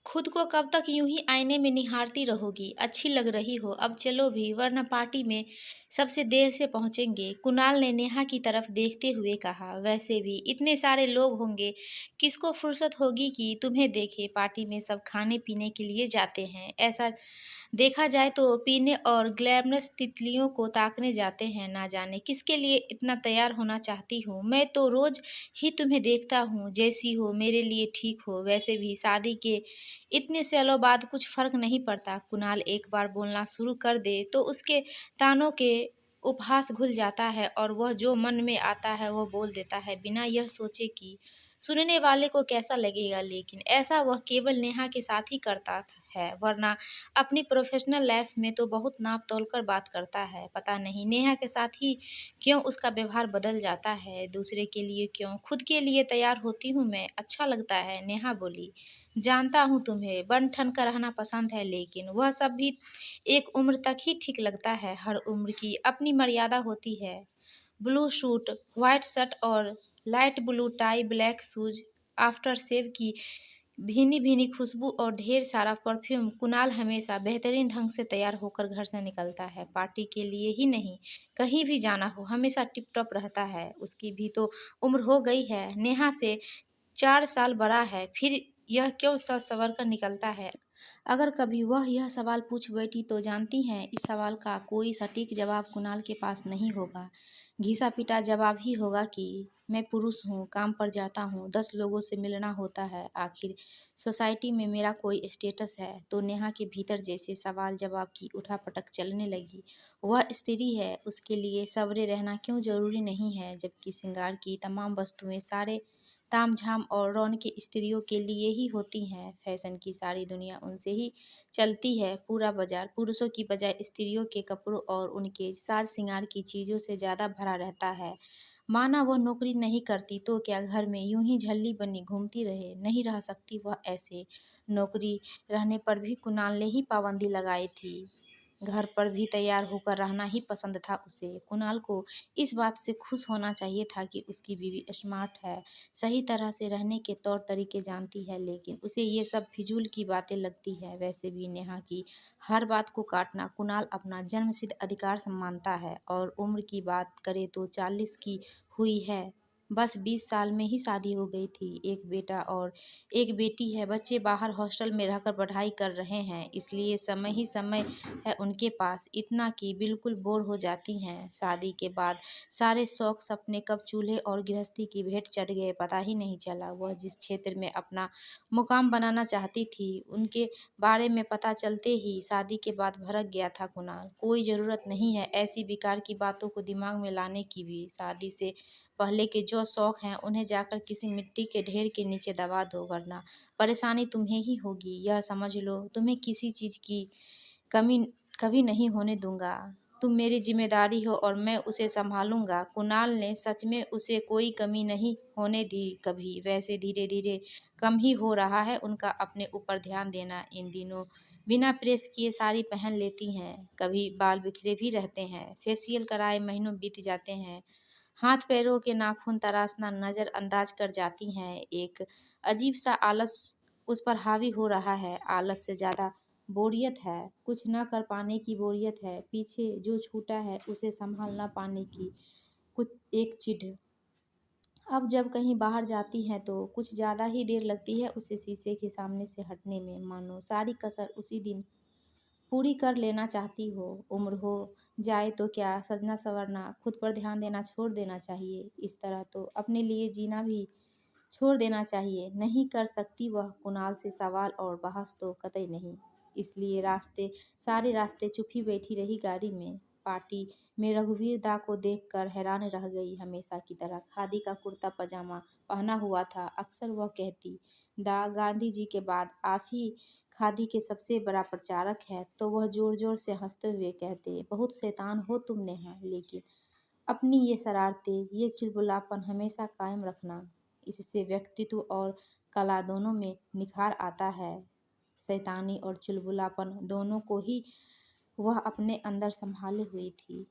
खुद को कब तक यूं ही आईने में निहारती रहोगी? अच्छी लग रही हो, अब चलो भी, वरना पार्टी में सबसे देर से पहुंचेंगे। कुणाल ने नेहा की तरफ देखते हुए कहा। वैसे भी इतने सारे लोग होंगे, किसको फुर्सत होगी कि तुम्हें देखे? पार्टी में सब खाने पीने के लिए जाते हैं। ऐसा देखा जाए तो पीने और ग्लैमरस तितलियों को ताकने जाते हैं। ना जाने किसके लिए इतना तैयार होना चाहती हूँ। मैं तो रोज ही तुम्हें देखता हूँ, जैसी हो मेरे लिए ठीक हो। वैसे भी शादी के इतने सालों बाद कुछ फ़र्क नहीं पड़ता। कुणाल एक बार बोलना शुरू कर दे तो उसके तानों के उपहास घुल जाता है और वह जो मन में आता है वह बोल देता है, बिना यह सोचे कि सुनने वाले को कैसा लगेगा। लेकिन ऐसा वह केवल नेहा के साथ ही करता है, वरना अपनी प्रोफेशनल लाइफ में तो बहुत नाप तोल कर बात करता है। पता नहीं नेहा के साथ ही क्यों उसका व्यवहार बदल जाता है। दूसरे के लिए क्यों, खुद के लिए तैयार होती हूँ मैं, अच्छा लगता है। नेहा बोली, जानता हूँ तुम्हें बन ठन कर रहना पसंद है, लेकिन वह सब भी एक उम्र तक ही ठीक लगता है। हर उम्र की अपनी मर्यादा होती है। ब्लू सूट, व्हाइट शर्ट और light blue tie, black shoes, after shave की भीनी भीनी खुशबू और ढेर सारा परफ्यूम। कुणाल हमेशा बेहतरीन ढंग से तैयार होकर घर से निकलता है। पार्टी के लिए ही नहीं, कहीं भी जाना हो हमेशा टिप टॉप रहता है। उसकी भी तो उम्र हो गई है, नेहा से 4 साल बड़ा है, फिर यह क्यों सज संवर कर निकलता है? अगर कभी वह यह सवाल पूछ बैठी तो जानती हैं इस सवाल का कोई सटीक जवाब कुणाल के पास नहीं होगा। घिसा पिटा जवाब ही होगा कि मैं पुरुष हूँ, काम पर जाता हूँ, 10 लोगों से मिलना होता है, आखिर सोसाइटी में मेरा कोई स्टेटस है। तो नेहा के भीतर जैसे सवाल जवाब की उठापटक चलने लगी। वह स्त्री है, उसके लिए सवरे रहना क्यों जरूरी नहीं है, जबकि श्रृंगार की तमाम वस्तुएं सारे तामझाम और रौनकें स्त्रियों के लिए ही होती हैं। फैशन की सारी दुनिया उनसे ही चलती है। पूरा बाजार पुरुषों की बजाय स्त्रियों के कपड़ों और उनके साज श्रृंगार की चीज़ों से ज़्यादा भरा रहता है। माना वह नौकरी नहीं करती तो क्या घर में यूं ही झल्ली बनी घूमती रहे? नहीं रह सकती वह ऐसे। नौकरी रहने पर भी कुणाल ने ही पाबंदी लगाई थी। घर पर भी तैयार होकर रहना ही पसंद था उसे। कुणाल को इस बात से खुश होना चाहिए था कि उसकी बीवी स्मार्ट है, सही तरह से रहने के तौर तरीके जानती है, लेकिन उसे ये सब फिजूल की बातें लगती है। वैसे भी नेहा की हर बात को काटना कुणाल अपना जन्मसिद्ध अधिकार मानता है। और उम्र की बात करे तो 40 की हुई है, बस 20 साल में ही शादी हो गई थी। एक बेटा और एक बेटी है। बच्चे बाहर हॉस्टल में रहकर पढ़ाई कर रहे हैं, इसलिए समय ही समय है उनके पास, इतना कि बिल्कुल बोर हो जाती हैं। शादी के बाद सारे शौक सपने कब चूल्हे और गृहस्थी की भेंट चढ़ गए पता ही नहीं चला। वह जिस क्षेत्र में अपना मुकाम बनाना चाहती थी उनके बारे में पता चलते ही शादी के बाद भड़क गया था कुणाल। कोई ज़रूरत नहीं है ऐसी बेकार की बातों को दिमाग में लाने की भी। शादी से पहले के जो शौक हैं उन्हें जाकर किसी मिट्टी के ढेर के नीचे दबा दो, वरना परेशानी तुम्हें ही होगी। यह समझ लो, तुम्हें किसी चीज़ की कमी कभी नहीं होने दूंगा। तुम मेरी जिम्मेदारी हो और मैं उसे संभालूंगा। कुणाल ने सच में उसे कोई कमी नहीं होने दी कभी। वैसे धीरे धीरे कम ही हो रहा है उनका अपने ऊपर ध्यान देना। इन दिनों बिना प्रेस किए साड़ी पहन लेती हैं, कभी बाल बिखरे भी रहते हैं, फेशियल कराए महीनों बीत जाते हैं, हाथ पैरों के नाखून तराशना नज़रअंदाज कर जाती हैं। एक अजीब सा आलस उस पर हावी हो रहा है। आलस से ज़्यादा बोरियत है, कुछ न कर पाने की बोरियत है, पीछे जो छूटा है उसे संभाल ना पाने की कुछ एक चिढ़। अब जब कहीं बाहर जाती हैं तो कुछ ज़्यादा ही देर लगती है उसे शीशे के सामने से हटने में, मानो सारी कसर उसी दिन पूरी कर लेना चाहती हो। उम्र हो जाए तो क्या सजना संवरना, खुद पर ध्यान देना छोड़ देना चाहिए। इस तरह तो अपने लिए जीना भी छोड़ देना चाहिए। नहीं कर सकती वह कुणाल से सवाल और बहस तो कतई नहीं। इसलिए सारे रास्ते चुप ही बैठी रही गाड़ी में। पार्टी में रघुवीर दा को देखकर हैरान रह गई। हमेशा की तरह खादी का कुर्ता पजामा पहना हुआ था। अक्सर वह कहती, दा गांधी जी के बाद आप ही खादी के सबसे बड़ा प्रचारक है। तो वह जोर जोर से हंसते हुए कहते, बहुत शैतान हो तुम नेहा, लेकिन अपनी ये शरारतें, ये चुलबुलापन हमेशा कायम रखना। इससे व्यक्तित्व और कला दोनों में निखार आता है। शैतानी और चुलबुलापन दोनों को ही वह अपने अंदर संभाले हुई थी।